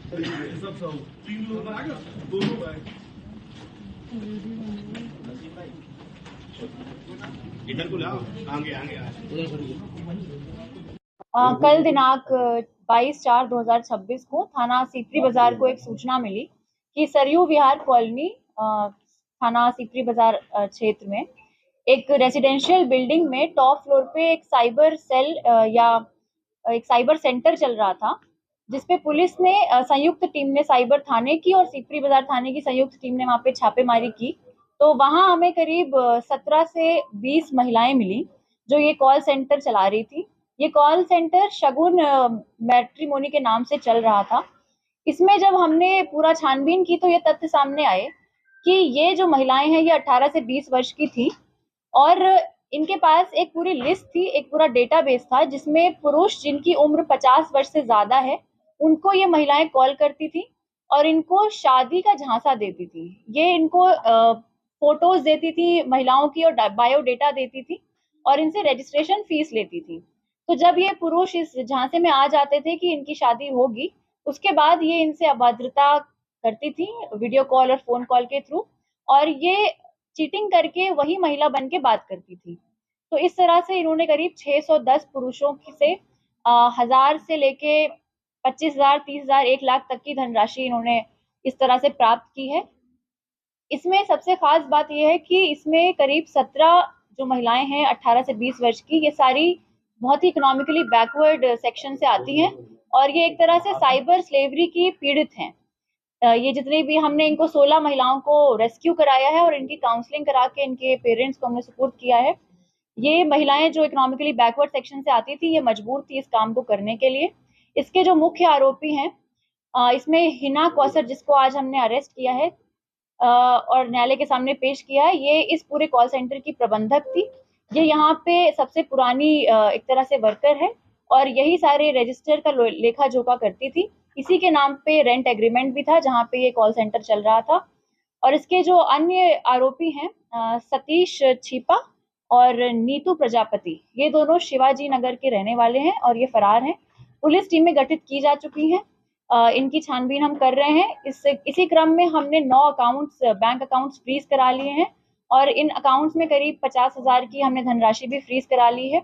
तीन लोग आ गए, दोनों बैग इधर को लाओ, आगे आगे कल दिनांक 22/4/2026 को थाना सीपरी बाजार को एक सूचना मिली कि सरयू विहार कॉलोनी थाना सीपरी बाजार क्षेत्र में एक रेजिडेंशियल बिल्डिंग में टॉप फ्लोर पे एक साइबर सेल या एक साइबर सेंटर चल रहा था, जिसपे पुलिस ने संयुक्त टीम ने साइबर थाने की और सीपरी बाजार थाने की संयुक्त टीम ने वहां पे छापेमारी की। तो वहां हमें करीब 17 से 20 महिलाएं मिली जो ये कॉल सेंटर चला रही थी। ये कॉल सेंटर शगुन मैट्रिमोनी के नाम से चल रहा था। इसमें जब हमने पूरा छानबीन की तो ये तथ्य सामने आए कि ये जो महिलाएं हैं ये 18 से 20 वर्ष की थी और इनके पास एक पूरी लिस्ट थी, एक पूरा डेटाबेस था जिसमें पुरुष जिनकी उम्र 50 वर्ष से ज्यादा है उनको ये महिलाएं कॉल करती थी और इनको शादी का झांसा देती थी। ये इनको फोटोज देती थी महिलाओं की और बायोडेटा देती थी और इनसे रजिस्ट्रेशन फीस लेती थी। तो जब ये पुरुष इस झांसे में आ जाते थे कि इनकी शादी होगी, उसके बाद ये इनसे अभद्रता करती थी वीडियो कॉल और फोन कॉल के थ्रू, और ये चीटिंग करके वही महिला बन के बात करती थी। तो इस तरह से इन्होंने करीब 610 पुरुषों से 1000 से लेके 25,000, 30,000, 1 लाख तक की धनराशि इन्होंने इस तरह से प्राप्त की है। इसमें सबसे खास बात यह है कि इसमें करीब 17 जो महिलाएं हैं 18 से 20 वर्ष की, ये सारी बहुत ही इकोनॉमिकली बैकवर्ड सेक्शन से आती हैं और ये एक तरह से साइबर स्लेवरी की पीड़ित हैं। ये जितनी भी हमने इनको 16 महिलाओं को रेस्क्यू कराया है और इनकी काउंसलिंग करा के इनके पेरेंट्स को हमने सपोर्ट किया है। ये महिलाएं जो इकोनॉमिकली बैकवर्ड सेक्शन से आती थी, ये मजबूर थी इस काम को करने के लिए। इसके जो मुख्य आरोपी हैं, इसमें हिना कौसर जिसको आज हमने अरेस्ट किया है और न्यायालय के सामने पेश किया है, ये इस पूरे कॉल सेंटर की प्रबंधक थी। ये यहाँ पे सबसे पुरानी एक तरह से वर्कर है और यही सारे रजिस्टर का लेखा जोखा करती थी। इसी के नाम पे रेंट एग्रीमेंट भी था जहाँ पे ये कॉल सेंटर चल रहा था। और इसके जो अन्य आरोपी हैं सतीश छीपा और नीतू प्रजापति, ये दोनों शिवाजी नगर के रहने वाले हैं और ये फरार हैं। पुलिस टीमें गठित की जा चुकी हैं, इनकी छानबीन हम कर रहे हैं। इसी क्रम में हमने 9 अकाउंट्स बैंक अकाउंट्स फ्रीज करा लिए हैं और इन अकाउंट्स में करीब 50,000 की हमने धनराशि भी फ्रीज करा ली है।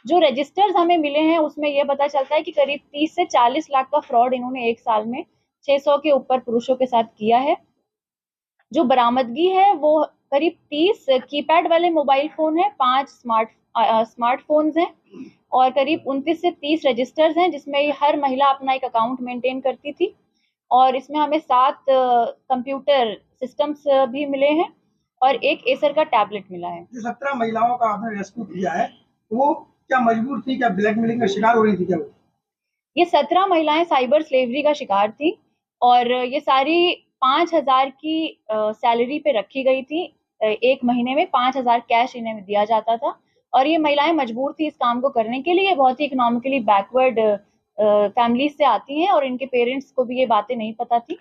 जो रजिस्टर्स हमें मिले हैं उसमें यह पता चलता है कि करीब 30 से 40 लाख का फ्रॉड इन्होंने एक साल में 600 के ऊपर पुरुषों के साथ किया है। जो बरामदगी है वो करीब 30 कीपैड वाले मोबाइल फोन है, 5 स्मार्टफोन्स हैं और करीब 29 से 30 रजिस्टर्स हैं जिसमें हर महिला अपना एक अकाउंट मेंटेन करती थी। और इसमें हमें 7 कंप्यूटर सिस्टम्स भी मिले हैं और एक एसर का टैबलेट मिला है। जो 17 महिलाओं का आपने रेस्क्यू किया है वो क्या मजबूर थी, क्या ब्लैकमेलिंग का शिकार हो रही थी क्या? ये 17 महिलाएं साइबर स्लेवरी का शिकार थी और ये सारी 5,000 की सैलरी पे रखी गई थी। एक महीने में 5,000 कैश इन्हें दिया जाता था और ये महिलाएं मजबूर थी इस काम को करने के लिए। बहुत ही इकोनॉमिकली बैकवर्ड फैमिली से आती हैं और इनके पेरेंट्स को भी ये बातें नहीं पता थी,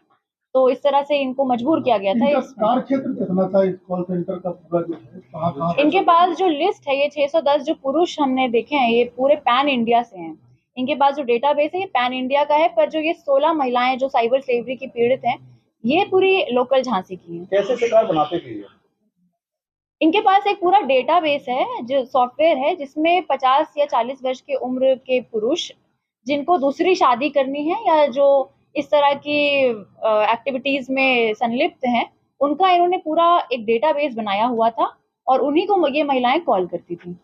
तो इस तरह से इनको मजबूर किया गया था। कार्य क्षेत्र कितना था इस कॉल सेंटर का पूरा जो है, कहाँ इनके पास जो लिस्ट है, ये 610 जो पुरुष हमने देखे हैं ये पूरे पैन इंडिया से हैं। इनके पास जो डेटाबेस है ये पैन इंडिया का है, पर जो ये 16 महिलाएं जो साइबर स्लेवरी की पीड़ित हैं ये पूरी लोकल झांसी की हैं। कैसे शिकार बनाते थे? इनके पास एक पूरा डेटाबेस है जो सॉफ्टवेयर है जिसमें 50 या 40 वर्ष के उम्र के पुरुष जिनको दूसरी शादी करनी है या जो इस तरह की एक्टिविटीज में संलिप्त हैं, उनका इन्होंने पूरा एक डेटाबेस बनाया हुआ था और उन्हीं को ये महिलाएं कॉल करती थी।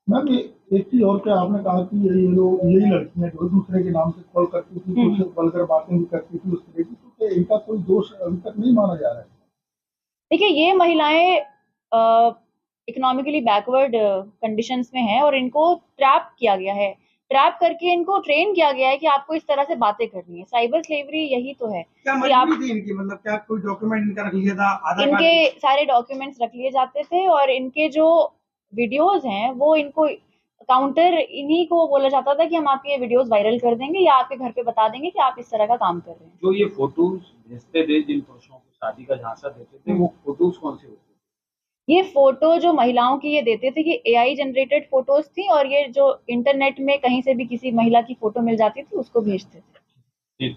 मैम एक चीज और, क्या आपने कहा कि ये लोग यही लड़कियां जो दूसरे के नाम से कॉल करती थी, कुछ वल्गर बातें भी करती थी उस तरह की, तो इनका कोई दोष अभी तक नहीं माना जा रहा है? देखिए, ये महिलाएं इकोनॉमिकली बैकवर्ड कंडीशंस में हैं और इनको ट्रैप किया गया है। ट्रैप करके इनको ट्रेन किया गया है कि आपको इस तरह से बातें करनी है। साइबर स्लेवरी यही तो है। क्या मजबूरी थी इनकी, मतलब क्या कोई डॉक्यूमेंट इनका रख लिया था? इनके सारे डॉक्यूमेंट्स रख लिए जाते थे और इनके जो वीडियोस हैं वो इनको काउंटर इन्हीं को बोला जाता था कि हम आपके ये वीडियोस वायरल कर देंगे या आपके घर पे बता देंगे कि आप इस तरह का काम कर रहे हैं। जो ये फोटोज भेजते थे जिन पुरुषों को शादी का झांसा देते थे, वो फोटोज कौन से होते थे? ये फोटो जो महिलाओं की ये देते थे ये AI जनरेटेड फोटोज थी और ये जो इंटरनेट में कहीं से भी किसी महिला की फोटो मिल जाती थी उसको भेजते थे।